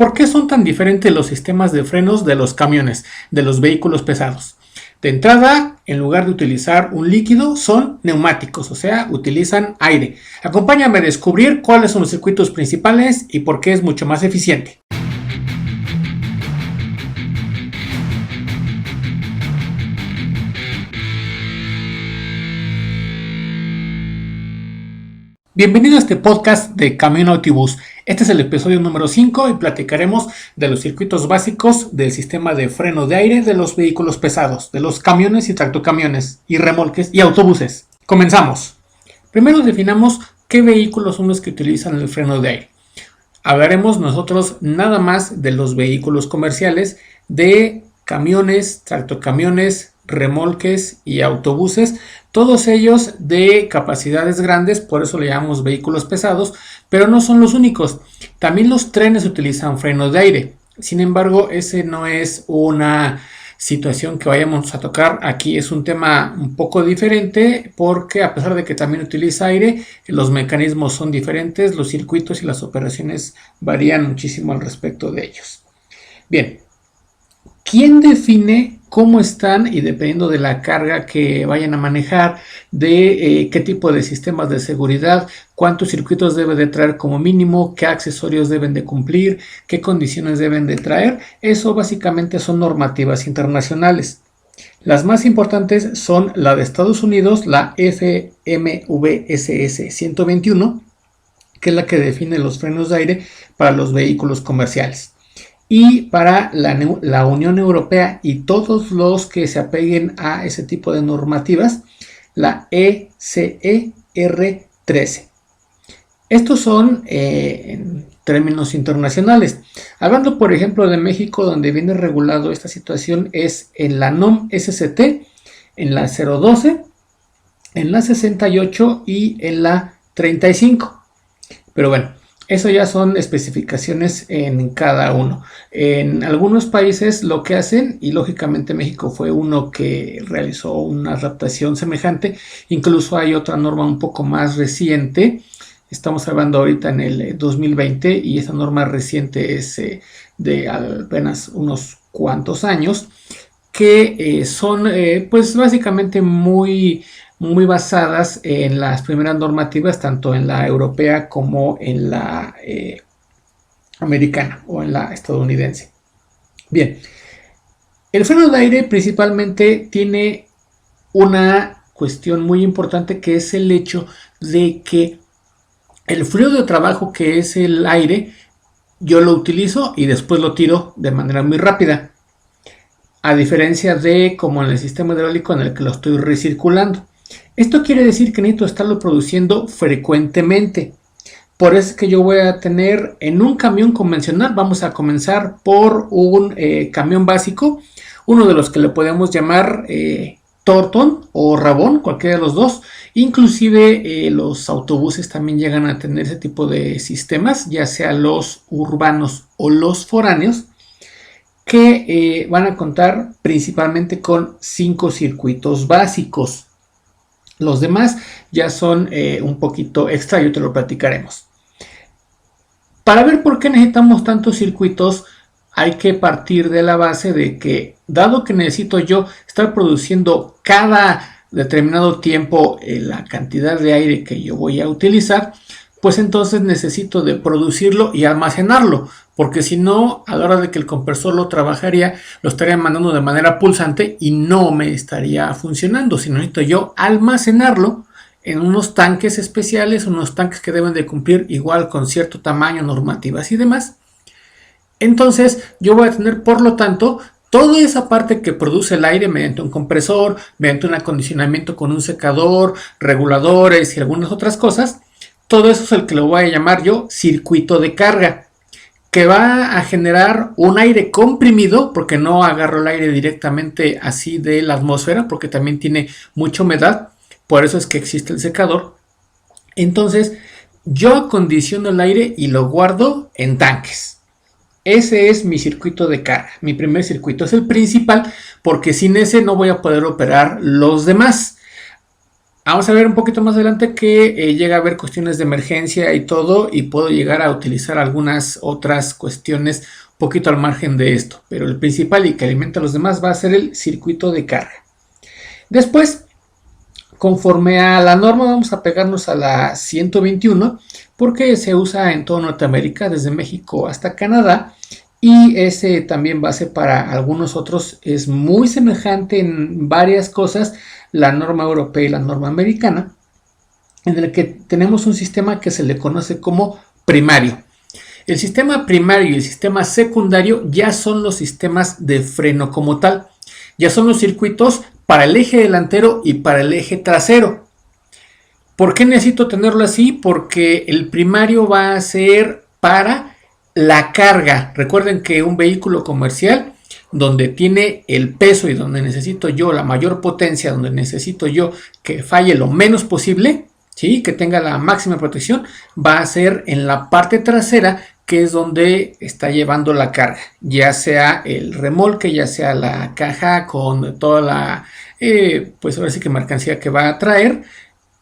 ¿Por qué son tan diferentes los sistemas de frenos de los camiones, de los vehículos pesados? De entrada, en lugar de utilizar un líquido, son neumáticos, o sea, utilizan aire. Acompáñame a descubrir cuáles son los circuitos principales y por qué es mucho más eficiente. Bienvenido a este podcast de Camión Autobús. Este es el episodio número 5 y platicaremos de los circuitos básicos del sistema de freno de aire de los vehículos pesados, de los camiones y tractocamiones y remolques y autobuses. Comenzamos. Primero definamos qué vehículos son los que utilizan el freno de aire. Hablaremos nosotros nada más de los vehículos comerciales, de camiones, tractocamiones, remolques y autobuses, todos ellos de capacidades grandes, por eso le llamamos vehículos pesados, pero no son los únicos. También los trenes utilizan frenos de aire. Sin embargo, ese no es una situación que vayamos a tocar. Aquí es un tema un poco diferente porque a pesar de que también utiliza aire, los mecanismos son diferentes, los circuitos y las operaciones varían muchísimo al respecto de ellos. Bien, ¿quién define cómo están y dependiendo de la carga que vayan a manejar, de qué tipo de sistemas de seguridad, cuántos circuitos debe de traer como mínimo, qué accesorios deben de cumplir, qué condiciones deben de traer? Eso básicamente son normativas internacionales. Las más importantes son la de Estados Unidos, la FMVSS 121, que es la que define los frenos de aire para los vehículos comerciales. Y para la Unión Europea y todos los que se apeguen a ese tipo de normativas, la ECER 13. Estos son en términos internacionales. Hablando, por ejemplo, de México, donde viene regulado esta situación, es en la NOM SCT, en la 012, en la 68 y en la 35. Pero bueno, eso ya son especificaciones en cada uno. En algunos países lo que hacen, y lógicamente México fue uno que realizó una adaptación semejante, incluso hay otra norma un poco más reciente, estamos hablando ahorita en el 2020 y esa norma reciente es de apenas unos cuantos años, que son pues básicamente muy basadas en las primeras normativas, tanto en la europea como en la americana o en la estadounidense. Bien, el freno de aire principalmente tiene una cuestión muy importante, que es el hecho de que el fluido de trabajo que es el aire, yo lo utilizo y después lo tiro de manera muy rápida, a diferencia de como en el sistema hidráulico en el que lo estoy recirculando. Esto quiere decir que necesito estarlo produciendo frecuentemente. Por eso es que yo voy a tener en un camión convencional, vamos a comenzar por un camión básico, uno de los que le podemos llamar Tortón o Rabón, cualquiera de los dos. Inclusive los autobuses también llegan a tener ese tipo de sistemas, ya sea los urbanos o los foráneos, que van a contar principalmente con 5 circuitos básicos. Los demás ya son un poquito extra y te lo platicaremos. Para ver por qué necesitamos tantos circuitos, hay que partir de la base de que, dado que necesito yo estar produciendo cada determinado tiempo la cantidad de aire que yo voy a utilizar, pues entonces necesito de producirlo y almacenarlo, porque si no, a la hora de que el compresor lo trabajaría, lo estaría mandando de manera pulsante y no me estaría funcionando, sino necesito yo almacenarlo en unos tanques especiales, unos tanques que deben de cumplir igual con cierto tamaño, normativas y demás. Entonces yo voy a tener, por lo tanto, toda esa parte que produce el aire mediante un compresor, mediante un acondicionamiento con un secador, reguladores y algunas otras cosas. Todo eso es el que lo voy a llamar yo circuito de carga, que va a generar un aire comprimido, porque no agarro el aire directamente así de la atmósfera, porque también tiene mucha humedad, por eso es que existe el secador. Entonces yo acondiciono el aire y lo guardo en tanques. Ese es mi circuito de carga, mi primer circuito, es el principal, porque sin ese no voy a poder operar los demás. Vamos a ver un poquito más adelante que llega a haber cuestiones de emergencia y todo, y puedo llegar a utilizar algunas otras cuestiones un poquito al margen de esto, pero el principal y que alimenta a los demás va a ser el circuito de carga. Después, conforme a la norma, vamos a pegarnos a la 121 porque se usa en toda Norteamérica, desde México hasta Canadá, y ese también va a ser para algunos otros, es muy semejante en varias cosas la norma europea y la norma americana, en el que tenemos un sistema que se le conoce como primario. El sistema primario y el sistema secundario ya son los sistemas de freno como tal, ya son los circuitos para el eje delantero y para el eje trasero. ¿Por qué necesito tenerlo así? Porque el primario va a ser para la carga. Recuerden que un vehículo comercial donde tiene el peso y donde necesito yo la mayor potencia, donde necesito yo que falle lo menos posible, ¿sí? Que tenga la máxima protección, va a ser en la parte trasera, que es donde está llevando la carga, ya sea el remolque, ya sea la caja con toda la, pues ahora sí que mercancía que va a traer,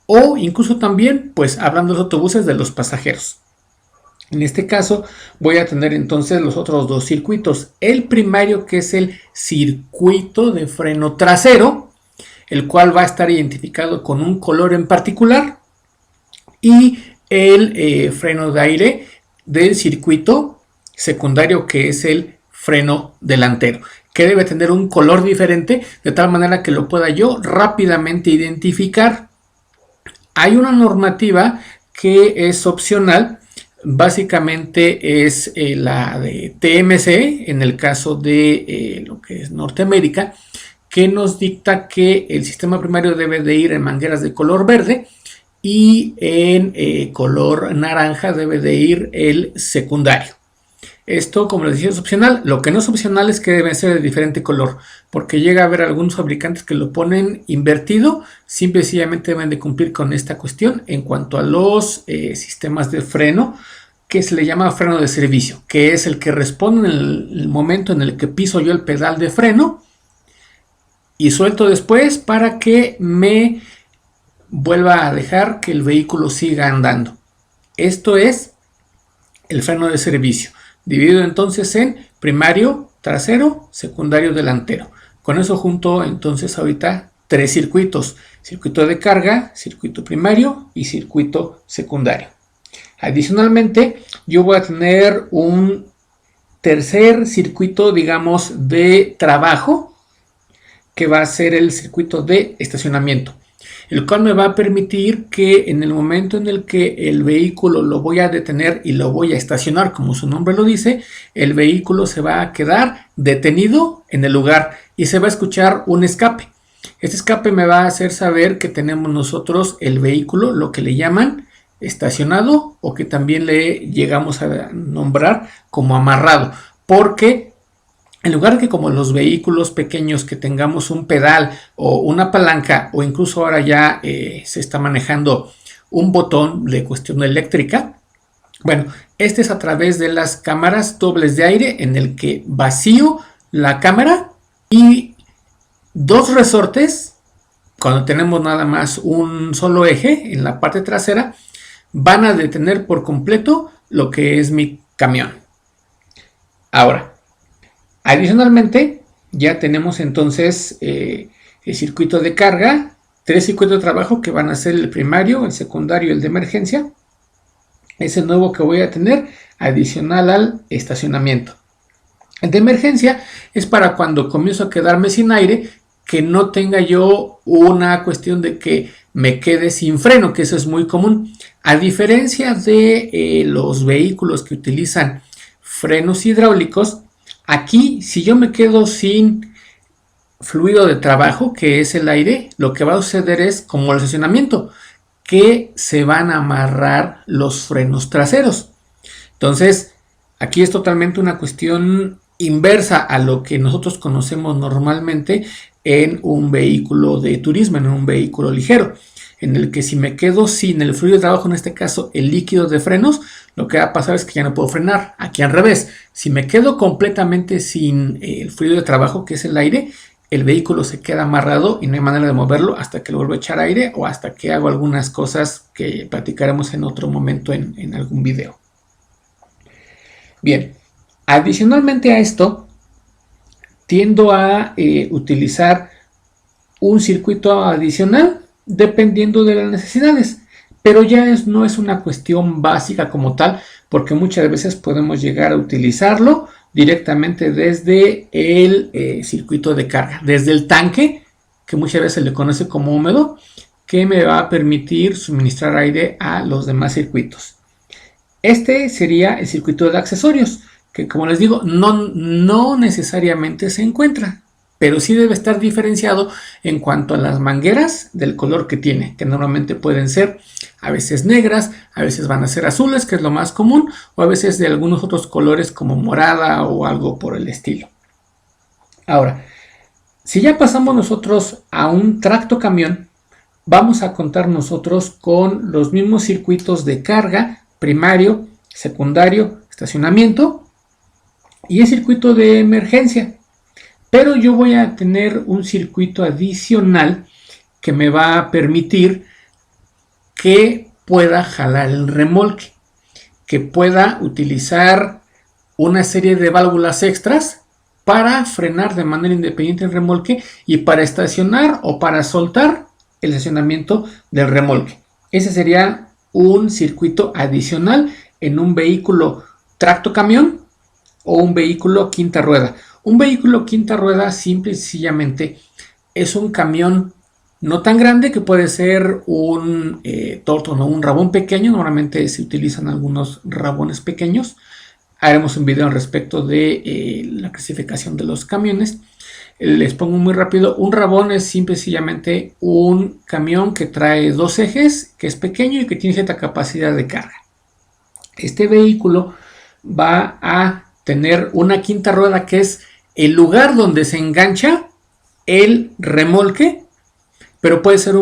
o incluso también, pues hablando de los autobuses, de los pasajeros. En este caso voy a tener entonces los otros dos circuitos. El primario, que es el circuito de freno trasero, el cual va a estar identificado con un color en particular, y el freno de aire del circuito secundario, que es el freno delantero, que debe tener un color diferente de tal manera que lo pueda yo rápidamente identificar. Hay una normativa que es opcional. Básicamente es la de TMC, en el caso de lo que es Norteamérica, que nos dicta que el sistema primario debe de ir en mangueras de color verde y en color naranja debe de ir el secundario. Esto, como les decía, es opcional. Lo que no es opcional es que debe ser de diferente color, porque llega a haber algunos fabricantes que lo ponen invertido. Simple y sencillamente deben de cumplir con esta cuestión en cuanto a los sistemas de freno, que se le llama freno de servicio, que es el que responde en el momento en el que piso yo el pedal de freno y suelto después para que me vuelva a dejar que el vehículo siga andando. Esto es el freno de servicio, dividido entonces en primario trasero, secundario delantero. Con eso junto entonces ahorita tres circuitos: circuito de carga, circuito primario y circuito secundario. Adicionalmente, yo voy a tener un tercer circuito, digamos, de trabajo, que va a ser el circuito de estacionamiento, el cual me va a permitir que en el momento en el que el vehículo lo voy a detener y lo voy a estacionar, como su nombre lo dice, el vehículo se va a quedar detenido en el lugar y se va a escuchar un escape. Este escape me va a hacer saber que tenemos nosotros el vehículo, lo que le llaman estacionado, o que también le llegamos a nombrar como amarrado, porque en lugar de que como los vehículos pequeños que tengamos un pedal o una palanca, o incluso ahora ya se está manejando un botón de cuestión eléctrica, bueno, este es a través de las cámaras dobles de aire, en el que vacío la cámara y dos resortes, cuando tenemos nada más un solo eje en la parte trasera, van a detener por completo lo que es mi camión. Ahora, adicionalmente, ya tenemos entonces el circuito de carga, tres circuitos de trabajo que van a ser el primario, el secundario y el de emergencia. Ese nuevo que voy a tener adicional al estacionamiento. El de emergencia es para cuando comienzo a quedarme sin aire, que no tenga yo una cuestión de que me quede sin freno, que eso es muy común. A diferencia de los vehículos que utilizan frenos hidráulicos, aquí si yo me quedo sin fluido de trabajo, que es el aire, lo que va a suceder es como el estacionamiento, que se van a amarrar los frenos traseros. Entonces, aquí es totalmente una cuestión inversa a lo que nosotros conocemos normalmente en un vehículo de turismo, en un vehículo ligero, en el que si me quedo sin el fluido de trabajo, en este caso el líquido de frenos, lo que va a pasar es que ya no puedo frenar. Aquí al revés, si me quedo completamente sin el fluido de trabajo, que es el aire, el vehículo se queda amarrado y no hay manera de moverlo hasta que le vuelvo a echar aire o hasta que hago algunas cosas que platicaremos en otro momento en algún video. Bien, adicionalmente a esto, tiendo a utilizar un circuito adicional dependiendo de las necesidades, pero ya no es una cuestión básica como tal, porque muchas veces podemos llegar a utilizarlo directamente desde el circuito de carga, desde el tanque, que muchas veces se le conoce como húmedo, que me va a permitir suministrar aire a los demás circuitos. Este sería el circuito de accesorios, que como les digo, no necesariamente se encuentra, pero sí debe estar diferenciado en cuanto a las mangueras del color que tiene, que normalmente pueden ser a veces negras, a veces van a ser azules, que es lo más común, o a veces de algunos otros colores como morada o algo por el estilo. Ahora, si ya pasamos nosotros a un tractocamión, vamos a contar nosotros con los mismos circuitos de carga, primario, secundario, estacionamiento y el circuito de emergencia. Pero yo voy a tener un circuito adicional que me va a permitir que pueda jalar el remolque, que pueda utilizar una serie de válvulas extras para frenar de manera independiente el remolque y para estacionar o para soltar el estacionamiento del remolque. Ese sería un circuito adicional en un vehículo tractocamión o un vehículo quinta rueda. Un vehículo quinta rueda simple y sencillamente es un camión no tan grande, que puede ser un Torton o un rabón pequeño. Normalmente se utilizan algunos rabones pequeños. Haremos un video al respecto de la clasificación de los camiones. Les pongo muy rápido. Un rabón es simple y sencillamente un camión que trae dos ejes, que es pequeño y que tiene cierta capacidad de carga. Este vehículo va a tener una quinta rueda, que es el lugar donde se engancha el remolque, pero puede ser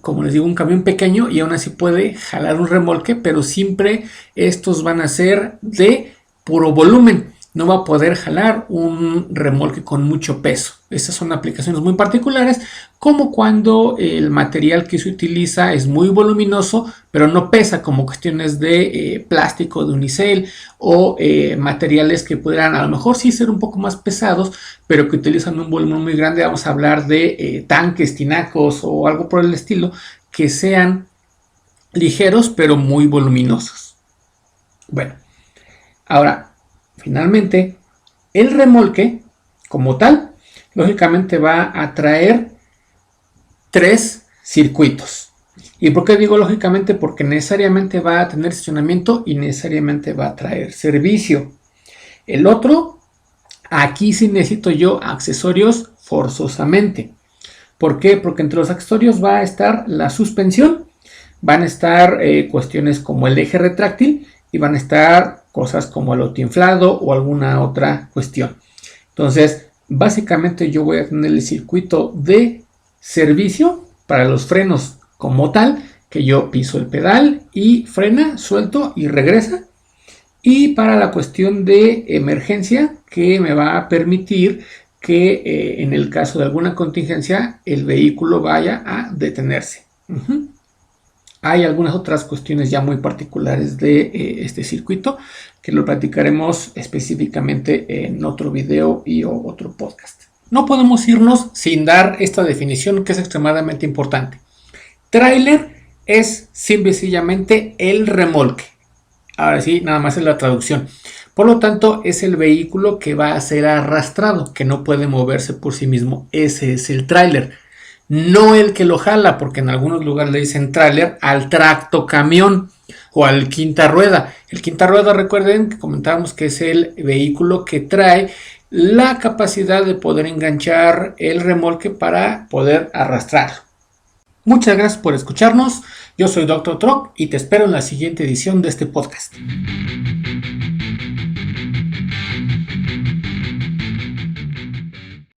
como les digo, un camión pequeño y aún así puede jalar un remolque, pero siempre estos van a ser de puro volumen. No va a poder jalar un remolque con mucho peso. Estas son aplicaciones muy particulares, como cuando el material que se utiliza es muy voluminoso, pero no pesa, como cuestiones de plástico, de unicel, o materiales que pudieran a lo mejor sí ser un poco más pesados, pero que utilizan un volumen muy grande. Vamos a hablar de tanques, tinacos o algo por el estilo, que sean ligeros pero muy voluminosos. Bueno, ahora, finalmente, el remolque como tal, lógicamente va a traer 3 circuitos. ¿Y por qué digo lógicamente? Porque necesariamente va a tener estacionamiento y necesariamente va a traer servicio. El otro, aquí sí necesito yo accesorios forzosamente. ¿Por qué? Porque entre los accesorios va a estar la suspensión, van a estar cuestiones como el eje retráctil y van a estar cosas como el autoinflado o alguna otra cuestión. Entonces, básicamente yo voy a tener el circuito de servicio para los frenos como tal, que yo piso el pedal y frena, suelto y regresa. Y para la cuestión de emergencia, que me va a permitir que en el caso de alguna contingencia el vehículo vaya a detenerse. Hay algunas otras cuestiones ya muy particulares de este circuito que lo platicaremos específicamente en otro video y otro podcast. No podemos irnos sin dar esta definición, que es extremadamente importante. Tráiler es simple y sencillamente el remolque. Ahora sí, nada más es la traducción. Por lo tanto, es el vehículo que va a ser arrastrado, que no puede moverse por sí mismo. Ese es el tráiler. No el que lo jala, porque en algunos lugares le dicen tráiler al tractocamión o al quinta rueda. El quinta rueda, recuerden que comentábamos que es el vehículo que trae la capacidad de poder enganchar el remolque para poder arrastrarlo. Muchas gracias por escucharnos. Yo soy Dr. Troc y te espero en la siguiente edición de este podcast.